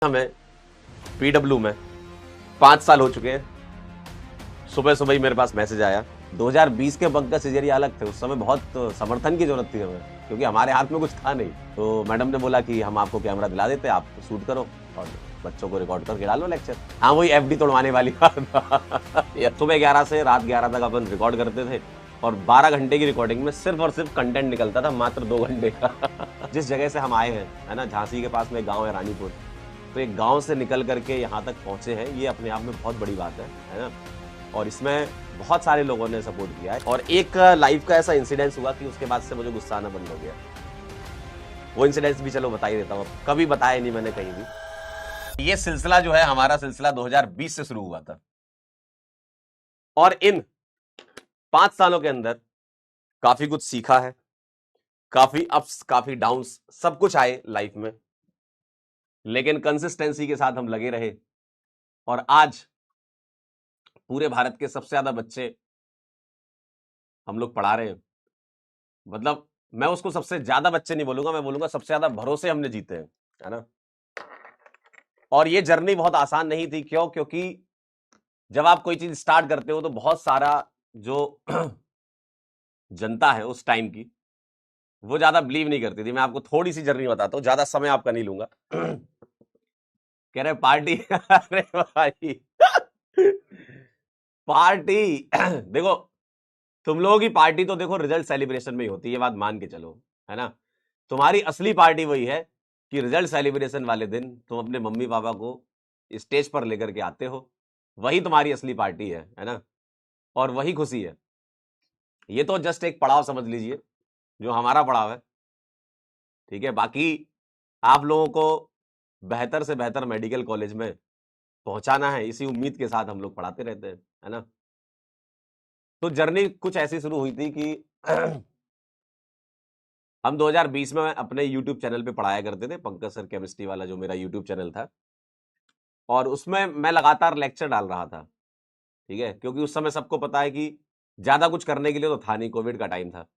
में पीडब्ल्यू में 5 साल हो चुके हैं। सुबह सुबह ही मेरे पास मैसेज आया। 2020 के पंकज सिजेरिया अलग थे, उस समय बहुत समर्थन की जरूरत थी हमें, क्योंकि हमारे हाथ में कुछ था नहीं। तो मैडम ने बोला कि हम आपको कैमरा दिला देते, आप शूट करो और बच्चों को रिकॉर्ड करके डालो लेक्चर। हाँ, वही एफडी तोड़वाने वाली बात। सुबह 11 से रात 11 तक अपन रिकॉर्ड करते थे और 12 घंटे की रिकॉर्डिंग में सिर्फ और सिर्फ कंटेंट निकलता था मात्र 2 घंटे का। जिस जगह से हम आए हैं, है ना, झांसी के पास में एक गाँव है रानीपुर, तो एक गांव से निकल करके यहाँ तक पहुंचे हैं, ये अपने आप में बहुत बड़ी बात है ना। और इसमें बहुत सारे लोगों ने सपोर्ट किया है। और एक लाइफ का ऐसा इंसिडेंस हुआ कि उसके बाद से मुझे गुस्सा आना बंद हो गया। वो इंसिडेंस भी चलो बता ही देता हूँ, कभी बताया नहीं मैंने कहीं भी। ये सिलसिला जो है, हमारा सिलसिला 2020 से शुरू हुआ था और इन 5 सालों के अंदर काफी कुछ सीखा है, काफी अप्स काफी डाउन्स सब कुछ आए लाइफ में, लेकिन कंसिस्टेंसी के साथ हम लगे रहे और आज पूरे भारत के सबसे ज्यादा बच्चे हम लोग पढ़ा रहे हैं। मतलब मैं उसको सबसे ज्यादा बच्चे नहीं बोलूंगा, मैं बोलूंगा सबसे ज्यादा भरोसे हमने जीते हैं, है ना। और ये जर्नी बहुत आसान नहीं थी। क्यों? क्योंकि जब आप कोई चीज स्टार्ट करते हो तो बहुत सारा जो जनता है उस टाइम की, वो ज्यादा बिलीव नहीं करती थी। मैं आपको थोड़ी सी जर्नी बताता हूँ, ज्यादा समय आपका नहीं लूंगा। कह रहे पार्टी। अरे भाई पार्टी। देखो, तुम लोगों की पार्टी तो देखो रिजल्ट सेलिब्रेशन में ही होती है, ये बात मान के चलो, है ना। तुम्हारी असली पार्टी वही है कि रिजल्ट सेलिब्रेशन वाले दिन तुम अपने मम्मी पापा को स्टेज पर लेकर के आते हो, वही तुम्हारी असली पार्टी है ना। और वही खुशी है। ये तो जस्ट एक पड़ाव समझ लीजिए जो हमारा पड़ाव है, ठीक है। बाकी आप लोगों को बेहतर से बेहतर मेडिकल कॉलेज में पहुंचाना है, इसी उम्मीद के साथ हम लोग पढ़ाते रहते हैं, है ना। तो जर्नी कुछ ऐसी शुरू हुई थी कि हम 2020 में अपने YouTube चैनल पे पढ़ाया करते थे, पंकज सर केमिस्ट्री वाला जो मेरा YouTube चैनल था, और उसमें मैं लगातार लेक्चर डाल रहा था, ठीक है। क्योंकि उस समय सबको पता है कि ज्यादा कुछ करने के लिए तो था नहीं, कोविड का टाइम था।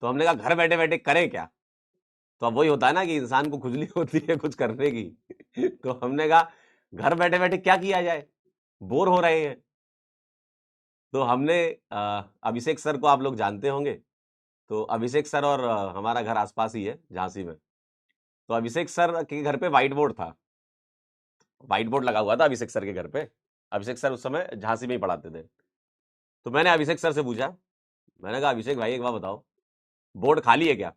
तो हमने कहा घर बैठे बैठे करें क्या। तो अब वही होता है ना कि इंसान को खुजली होती है कुछ करने की। तो हमने कहा घर बैठे बैठे क्या किया जाए, बोर हो रहे हैं। तो हमने अभिषेक सर को आप लोग जानते होंगे। तो अभिषेक सर और हमारा घर आसपास ही है झांसी में। तो अभिषेक सर के घर पे व्हाइट बोर्ड था, व्हाइट बोर्ड लगा हुआ था अभिषेक सर के घर पे। अभिषेक सर उस समय झांसी में ही पढ़ाते थे। तो मैंने अभिषेक सर से पूछा, मैंने कहा अभिषेक भाई एक बात बताओ, बोर्ड खाली है क्या।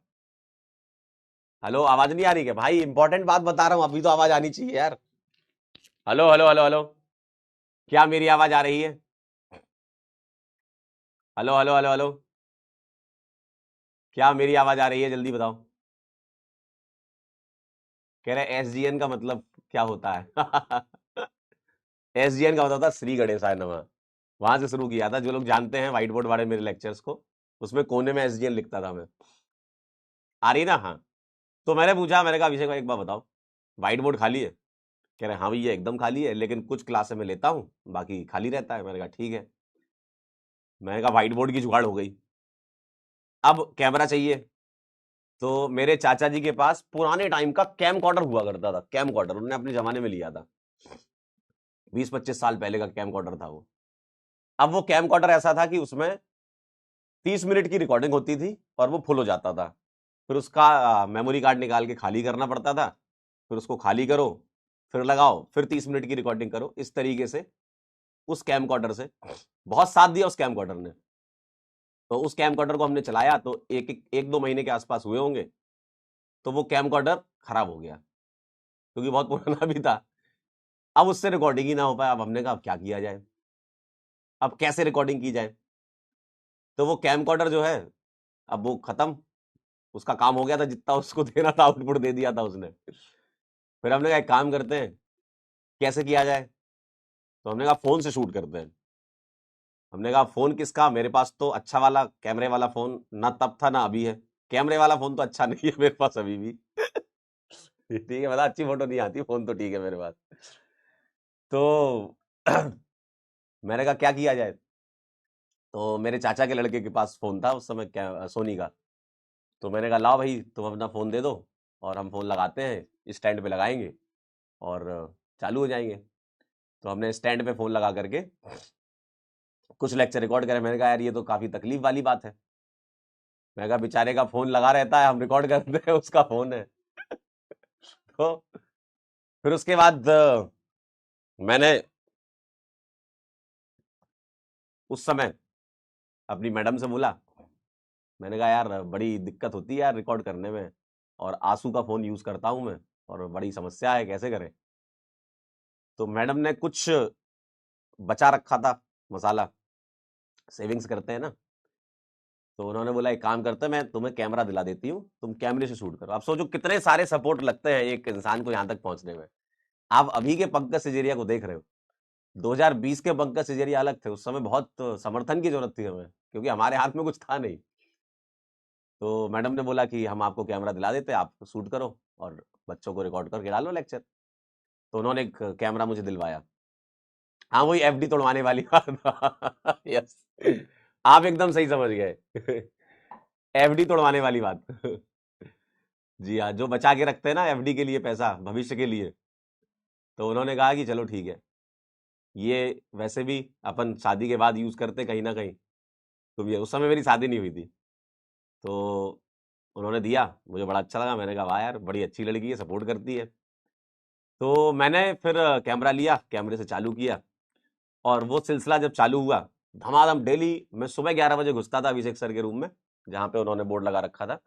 हेलो, आवाज नहीं आ रही क्या भाई? इंपॉर्टेंट बात बता रहा हूं, अभी तो आवाज आनी चाहिए यार। हेलो हेलो हेलो हेलो, क्या मेरी आवाज आ रही है? हेलो हेलो हेलो हेलो, क्या मेरी आवाज आ रही है? जल्दी बताओ। कह रहे एसजीएन का मतलब क्या होता है? एसजीएन का मतलब था श्री गणेशाय नमः। वहां से शुरू किया था। जो लोग जानते हैं व्हाइट बोर्ड वाले मेरे लेक्चर्स को, उसमें कोने में एसजीएन लिखता था मैं। आ रही ना? हाँ। तो मैंने पूछा, मैंने कहा अभिषेक भाई एक बार बताओ, व्हाइट बोर्ड खाली है? कह रहे हाँ भैया एकदम खाली है, लेकिन कुछ क्लासें में लेता हूँ, बाकी खाली रहता है। मैंने कहा ठीक है। मैंने कहा व्हाइट बोर्ड की जुगाड़ हो गई, अब कैमरा चाहिए। तो मेरे चाचा जी के पास पुराने टाइम का कैम कॉर्डर हुआ करता था। कैम कॉर्डर उन्होंने अपने जमाने में लिया था, 20-25 साल पहले का कैम कॉर्डर था वो। अब वो कैम कॉर्डर ऐसा था कि उसमें 30 मिनट की रिकॉर्डिंग होती थी और वो फुल हो जाता था। फिर उसका मेमोरी कार्ड निकाल के खाली करना पड़ता था, फिर उसको खाली करो, फिर लगाओ, फिर 30 मिनट की रिकॉर्डिंग करो। इस तरीके से उस कैम कॉर्डर से बहुत साथ दिया उस कैम कॉर्डर ने। तो उस कैम कॉर्डर को हमने चलाया तो एक दो महीने के आसपास हुए होंगे, तो वो कैम कॉर्डर खराब हो गया, क्योंकि बहुत पुराना भी था। अब उससे रिकॉर्डिंग ही ना हो पाया। अब हमने कहा अब क्या किया जाए, अब कैसे रिकॉर्डिंग की जाए। तो वो कैमकॉर्डर जो है, अब वो खत्म, उसका काम हो गया था, जितना उसको देना था आउटपुट दे दिया था उसने। फिर हमने कहा एक काम करते हैं, कैसे किया जाए। तो हमने कहा फोन से शूट करते हैं। हमने कहा फोन किसका, मेरे पास तो अच्छा वाला कैमरे वाला फोन ना तब था ना अभी है। कैमरे वाला फोन तो अच्छा नहीं है मेरे पास अभी भी। ठीक है, मतलब अच्छी फोटो नहीं आती, फोन तो ठीक है मेरे पास। तो मैंने कहा क्या किया जाए। तो मेरे चाचा के लड़के के पास फोन था उस समय, क्या सोनी का। तो मैंने कहा लाओ भाई तुम अपना फोन दे दो और हम फोन लगाते हैं, स्टैंड पे लगाएंगे और चालू हो जाएंगे। तो हमने स्टैंड पे फ़ोन लगा करके कुछ लेक्चर रिकॉर्ड करे। मैंने कहा यार ये तो काफ़ी तकलीफ वाली बात है। मैं कहा बेचारे का फ़ोन लगा रहता है, हम रिकॉर्ड करते हैं, उसका फ़ोन है। तो फिर उसके बाद मैंने उस समय अपनी मैडम से बोला, मैंने कहा यार बड़ी दिक्कत होती है यार रिकॉर्ड करने में, और आंसू का फ़ोन यूज़ करता हूँ मैं, और बड़ी समस्या है, कैसे करें। तो मैडम ने कुछ बचा रखा था मसाला, सेविंग्स करते हैं ना, तो उन्होंने बोला एक काम करते हैं, मैं तुम्हें कैमरा दिला देती हूँ, तुम कैमरे से शूट करो। आप सोचो कितने सारे सपोर्ट लगते हैं एक इंसान को यहाँ तक पहुंचने में। आप अभी के पंकज सिजेरिया को देख रहे हो, 2020 के पंकज सिजेरिया अलग थे। उस समय बहुत समर्थन की जरूरत थी हमें, क्योंकि हमारे हाथ में कुछ था नहीं। तो मैडम ने बोला कि हम आपको कैमरा दिला देते हैं, आप शूट करो और बच्चों को रिकॉर्ड करके डालो लेक्चर। तो उन्होंने एक कैमरा मुझे दिलवाया। हाँ, वही एफडी तोड़वाने वाली बात। यस, आप एकदम सही समझ गए। एफडी तोड़वाने वाली बात। जी हाँ, जो बचा के रखते हैं ना एफडी के लिए पैसा भविष्य के लिए। तो उन्होंने कहा कि चलो ठीक है, ये वैसे भी अपन शादी के बाद यूज करते कहीं ना कहीं, तो ये उस समय मेरी शादी नहीं हुई थी। तो उन्होंने दिया, मुझे बड़ा अच्छा लगा। मैंने कहा वाह यार बड़ी अच्छी लड़की है, सपोर्ट करती है। तो मैंने फिर कैमरा लिया, कैमरे से चालू किया, और वो सिलसिला जब चालू हुआ, धमाधम डेली मैं सुबह 11 बजे घुसता था अभिषेक सर के रूम में, जहाँ पे उन्होंने बोर्ड लगा रखा था।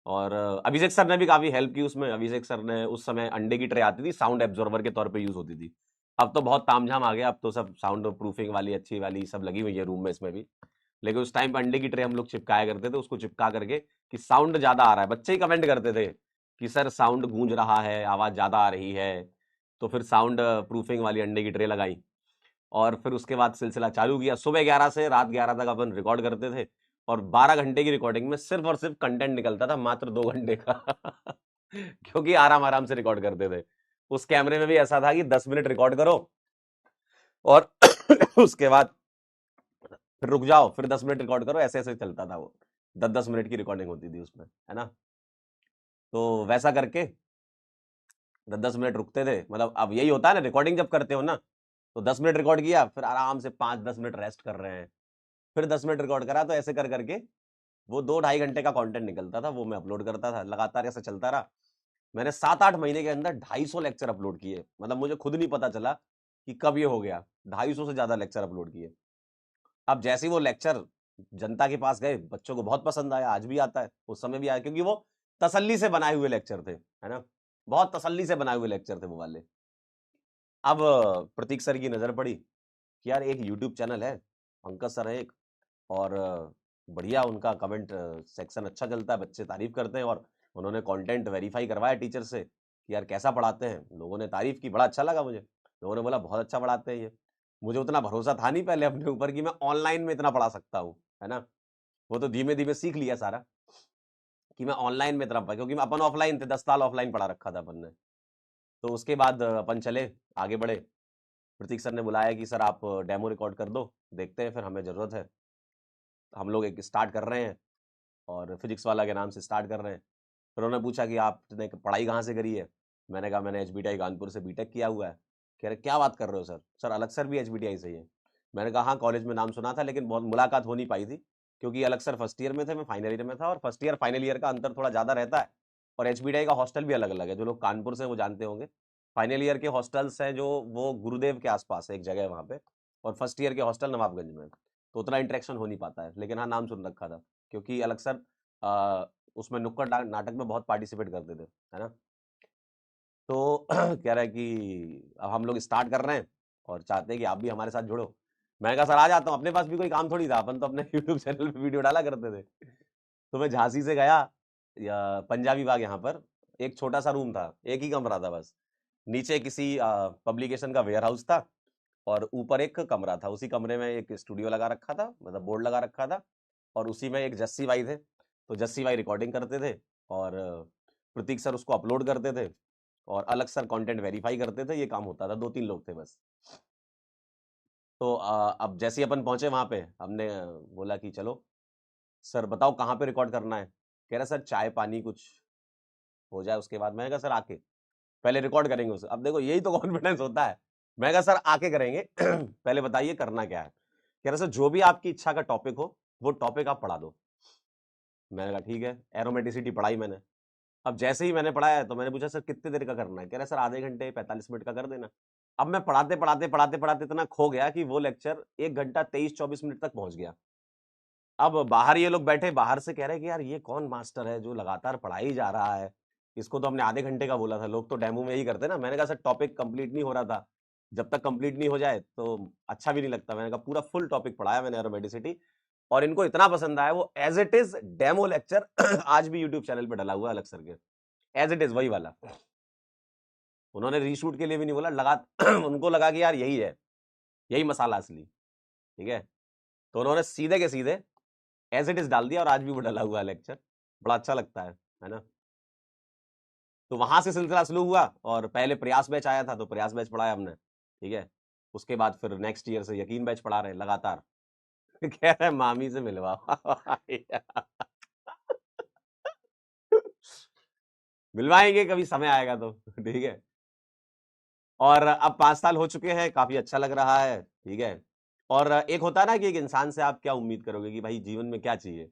और अभिषेक सर ने भी काफ़ी हेल्प की उसमें। अभिषेक सर ने उस समय अंडे की ट्रे आती थी, साउंड एब्जॉर्वर के तौर पे यूज़ होती थी। अब तो बहुत तामझाम आ गया, अब तो सब साउंड प्रूफिंग वाली अच्छी वाली सब लगी हुई है रूम में, इसमें भी। लेकिन उस टाइम पे अंडे की ट्रे हम लोग चिपकाया करते थे, उसको चिपका करके कि साउंड ज़्यादा आ रहा है। बच्चे ही कमेंट करते थे कि सर साउंड गूंज रहा है, आवाज़ ज़्यादा आ रही है। तो फिर साउंड प्रूफिंग वाली अंडे की ट्रे लगाई, और फिर उसके बाद सिलसिला चालू किया। सुबह 11 से रात 11 तक अपन रिकॉर्ड करते थे, और 12 घंटे की रिकॉर्डिंग में सिर्फ और सिर्फ कंटेंट निकलता था मात्र 2 घंटे का। क्योंकि आराम आराम से रिकॉर्ड करते थे। उस कैमरे में भी ऐसा था कि 10 मिनट रिकॉर्ड करो, और उसके बाद फिर रुक जाओ, फिर 10 मिनट रिकॉर्ड करो, ऐसे ऐसे चलता था वो। 10-10 मिनट की रिकॉर्डिंग होती थी उसमें, है ना। तो वैसा करके 10-10 मिनट रुकते थे। मतलब अब यही होता है ना, रिकॉर्डिंग जब करते हो ना, तो 10 मिनट रिकॉर्ड किया, फिर आराम से 5-10 मिनट रेस्ट कर रहे हैं, फिर 10 मिनट रिकॉर्ड करा। तो ऐसे कर करके वो 2-2.5 घंटे का कंटेंट निकलता था, वो मैं अपलोड करता था। लगातार ऐसा चलता रहा। मैंने 7-8 महीने के अंदर 250 लेक्चर अपलोड किए। मतलब मुझे खुद नहीं पता चला कि कब ये हो गया, 250 से ज्यादा लेक्चर अपलोड किए। अब जैसे ही वो लेक्चर जनता के पास गए, बच्चों को बहुत पसंद आया, आज भी आता है, उस समय भी आया, क्योंकि वो तसल्ली से बनाए हुए लेक्चर थे, है ना। बहुत तसल्ली से बनाए हुए लेक्चर थे वो वाले। अब प्रतीक सर की नजर पड़ी कि यार एक यूट्यूब चैनल है, पंकज सर है एक, और बढ़िया उनका कमेंट सेक्शन अच्छा चलता है, बच्चे तारीफ करते हैं। और उन्होंने कंटेंट वेरीफाई करवाया टीचर से कि यार कैसा पढ़ाते हैं। लोगों ने तारीफ की, बड़ा अच्छा लगा मुझे। लोगों ने बोला बहुत अच्छा पढ़ाते हैं ये। मुझे उतना भरोसा था नहीं पहले अपने ऊपर कि मैं ऑनलाइन में इतना पढ़ा सकता हूँ, है ना। वो तो धीमे धीमे सीख लिया सारा कि मैं ऑनलाइन में इतना पढ़ा, क्योंकि मैं अपन ऑफलाइन थे, 10 साल ऑफलाइन पढ़ा रखा था अपन ने। तो उसके बाद अपन चले, आगे बढ़े। प्रतीक सर ने बुलाया कि सर आप डेमो रिकॉर्ड कर दो, देखते हैं, फिर हमें ज़रूरत है। हम लोग एक स्टार्ट कर रहे हैं, और फिजिक्स वाला के नाम से स्टार्ट कर रहे हैं। फिर उन्होंने पूछा कि आपने पढ़ाई कहाँ से करी है। मैंने कहा मैंने एचबीटीआई कानपुर से बीटेक किया हुआ है। कह रहे क्या बात कर रहे हो सर, सर अलग सर भी एचबीटीआई से ही है। मैंने कहा हाँ, कॉलेज में नाम सुना था, लेकिन बहुत मुलाकात हो नहीं पाई थी, क्योंकि अलग सर फर्स्ट ईयर में थे, मैं फाइनल ईयर में था, और फर्स्ट ईयर फाइनल ईयर का अंतर थोड़ा ज़्यादा रहता है। और एचबीटीआई का हॉस्टल भी अलग अलग है, जो लोग कानपुर से वो जानते होंगे। फाइनल ईयर के हॉस्टल्स हैं जो, वो गुरुदेव के आसपास है एक जगह वहाँ पे, और फर्स्ट ईयर के हॉस्टल नवाबगंज में। तो उतना इंटरेक्शन हो नहीं पाता है, लेकिन हाँ नाम सुन रखा था, क्योंकि अलग सर उसमें नुक्कड़ नाटक में बहुत पार्टिसिपेट करते थे, है ना। तो कह रहा है कि अब हम लोग स्टार्ट कर रहे हैं, और चाहते हैं कि आप भी हमारे साथ जुड़ो। मैंने कहा सर आ जाता हूँ, अपने पास भी कोई काम थोड़ी था, अपन तो अपने यूट्यूब चैनल पे वीडियो डाला करते थे। तो मैं झांसी से गया, या पंजाबी बाग यहाँ पर, एक छोटा सा रूम था, एक ही कमरा था बस। नीचे किसी पब्लिकेशन का वेयर हाउस था, और ऊपर एक कमरा था। उसी कमरे में एक स्टूडियो लगा रखा था, मतलब बोर्ड लगा रखा था, और उसी में एक जस्सी भाई थे। तो जस्सी भाई रिकॉर्डिंग करते थे, और प्रतीक सर उसको अपलोड करते थे, और अलग सर कंटेंट वेरीफाई करते थे। ये काम होता था, 2-3 लोग थे बस। तो अब जैसे ही अपन पहुंचे वहां पे, हमने बोला कि चलो सर बताओ कहाँ पे रिकॉर्ड करना है। कह रहा सर चाय पानी कुछ हो जाए उसके बाद। मैंने कहा सर आके। पहले रिकॉर्ड करेंगे उसे। अब देखो यही तो कॉन्फिडेंस होता है। मैं कहा सर आके करेंगे पहले बताइए करना क्या है। कह रहे सर जो भी आपकी इच्छा का टॉपिक हो वो टॉपिक आप पढ़ा दो। मैंने कहा ठीक है, एरोमेटिसिटी पढ़ाई मैंने। अब जैसे ही मैंने पढ़ाया तो मैंने पूछा सर कितने देर का करना है, कह रहे सर आधे घंटे 45 मिनट का कर देना। अब मैं पढ़ाते पढ़ाते पढ़ाते पढ़ाते इतना खो गया कि वो लेक्चर 1 घंटा 23-24 मिनट तक पहुंच गया। अब बाहर ये लोग बैठे, बाहर से कह रहे कि यार ये कौन मास्टर है जो लगातार पढ़ाई जा रहा है, इसको तो हमने आधे घंटे का बोला था। लोग तो डेमो में यही करते ना। मैंने कहा सर टॉपिक कंप्लीट नहीं हो रहा था, जब तक कंप्लीट नहीं हो जाए तो अच्छा भी नहीं लगता। मैंने कहा पूरा फुल टॉपिक पढ़ाया मैंने एरोमेटिसिटी, और इनको इतना पसंद आया वो as it is demo lecture आज भी यूट्यूब चैनल पे डला हुआ है अलग सर के, एज इट इज वही वाला। उन्होंने रीशूट के लिए भी नहीं बोला, लगा उनको लगा कि यार यही है, यही मसाला असली, ठीक है। तो उन्होंने सीधे के सीधे एज इट इज डाल दिया और आज भी वो डला हुआ है लेक्चर, बड़ा अच्छा लगता है ना। तो वहां से सिलसिला शुरू हुआ, और पहले प्रयास बैच आया था तो प्रयास बैच पढ़ाया हमने, ठीक है। उसके बाद फिर नेक्स्ट ईयर से यकीन बैच पढ़ा रहे हैं लगातार कह रहे हैं मामी से मिलवा मिलवाएंगे कभी समय आएगा तो ठीक है। और अब 5 साल हो चुके हैं, काफी अच्छा लग रहा है, ठीक है। और एक होता है ना कि एक इंसान से आप क्या उम्मीद करोगे कि भाई जीवन में क्या चाहिए।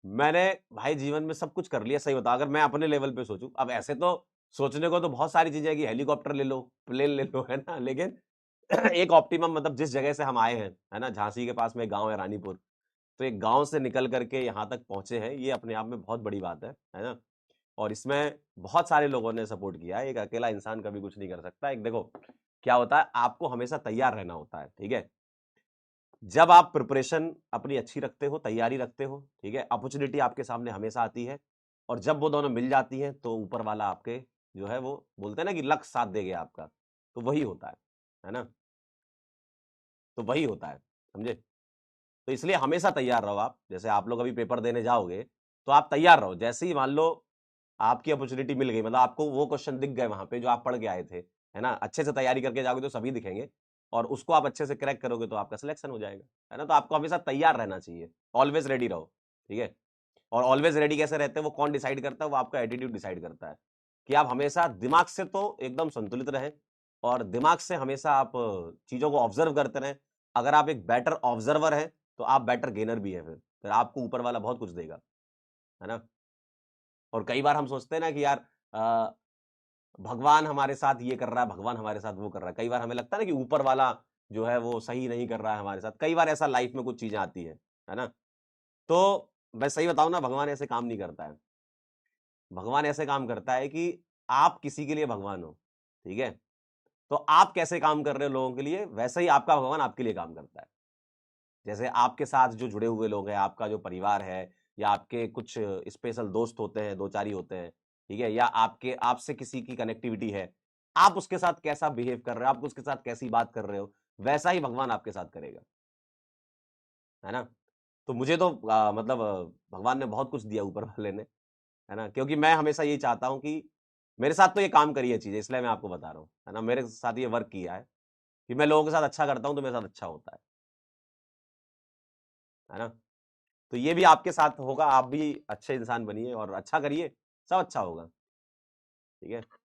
मैंने भाई जीवन में सब कुछ कर लिया, सही बता, अगर मैं अपने लेवल पे सोचूं। अब ऐसे तो सोचने को तो बहुत सारी चीजें है कि हेलीकॉप्टर ले लो, प्लेन ले लो, है ना, लेकिन एक ऑप्टिमम मतलब जिस जगह से हम आए हैं, है ना, झांसी के पास में एक गांव है रानीपुर, तो एक गांव से निकल करके यहाँ तक पहुंचे हैं, ये अपने आप में बहुत बड़ी बात है ना। और इसमें बहुत सारे लोगों ने सपोर्ट किया है, एक अकेला इंसान कभी कुछ नहीं कर सकता। एक देखो क्या होता है, आपको हमेशा तैयार रहना होता है, ठीक है। जब आप प्रिपरेशन अपनी अच्छी रखते हो, तैयारी रखते हो, ठीक है, अपॉर्चुनिटी आपके सामने हमेशा आती है। और जब वो दोनों मिल जाती हैं तो ऊपर वाला आपके जो है वो बोलते हैं ना कि लक साथ देगा आपका, तो वही होता है ना। तो वही होता है, समझे। तो इसलिए हमेशा तैयार रहो आप। जैसे आप लोग अभी पेपर देने जाओगे तो आप तैयार रहो। जैसे ही मान लो आपकी अपॉर्चुनिटी मिल गई, मतलब आपको वो क्वेश्चन दिख गए वहां पे जो आप पढ़ के आए थे, है ना, अच्छे से तैयारी करके जाओगे तो सभी दिखेंगे, और उसको आप अच्छे से क्रैक करोगे तो आपका सिलेक्शन हो जाएगा, है ना। तो आपको हमेशा तैयार रहना चाहिए, ऑलवेज रेडी रहो, ठीक है। और ऑलवेज रेडी कैसे रहते हैं वो कौन डिसाइड करता है, वो आपका एटीट्यूड डिसाइड करता है कि आप हमेशा दिमाग से तो एकदम संतुलित रहें, और दिमाग से हमेशा आप चीजों को ऑब्जर्व करते रहें। अगर आप एक बेटर ऑब्जर्वर हैं तो आप बेटर गेनर भी हैं, फिर आपको ऊपर वाला बहुत कुछ देगा, है ना। और कई बार हम सोचते हैं ना कि यार भगवान हमारे साथ ये कर रहा है, भगवान हमारे साथ वो कर रहा है। कई बार हमें लगता है ना कि ऊपर वाला जो है वो सही नहीं कर रहा है हमारे साथ। कई बार ऐसा लाइफ में कुछ चीजें आती है ना। तो मैं सही बताऊं ना, भगवान ऐसे काम नहीं करता है। भगवान ऐसे काम करता है कि आप किसी के लिए भगवान हो, ठीक है। तो आप कैसे काम कर रहे हो लोगों के लिए, वैसे ही आपका भगवान आपके लिए काम करता है। जैसे आपके साथ जो जुड़े हुए लोग हैं, आपका जो परिवार है, या आपके कुछ स्पेशल दोस्त होते हैं, दो चार ही होते हैं, ठीक है, या आपके आपसे किसी की कनेक्टिविटी है, आप उसके साथ कैसा बिहेव कर रहे हो, आप उसके साथ कैसी बात कर रहे हो, वैसा ही भगवान आपके साथ करेगा, है ना। तो मुझे तो मतलब भगवान ने बहुत कुछ दिया ऊपर वाले ने, है ना, क्योंकि मैं हमेशा यही चाहता हूं कि मेरे साथ तो ये काम करी है चीजें, इसलिए मैं आपको बता रहा हूँ, है ना। मेरे साथ ये वर्क किया है कि मैं लोगों के साथ अच्छा करता हूं तो मेरे साथ अच्छा होता है ना। तो ये भी आपके साथ होगा, आप भी अच्छे इंसान बनिए और अच्छा करिए, सब अच्छा होगा, ठीक है।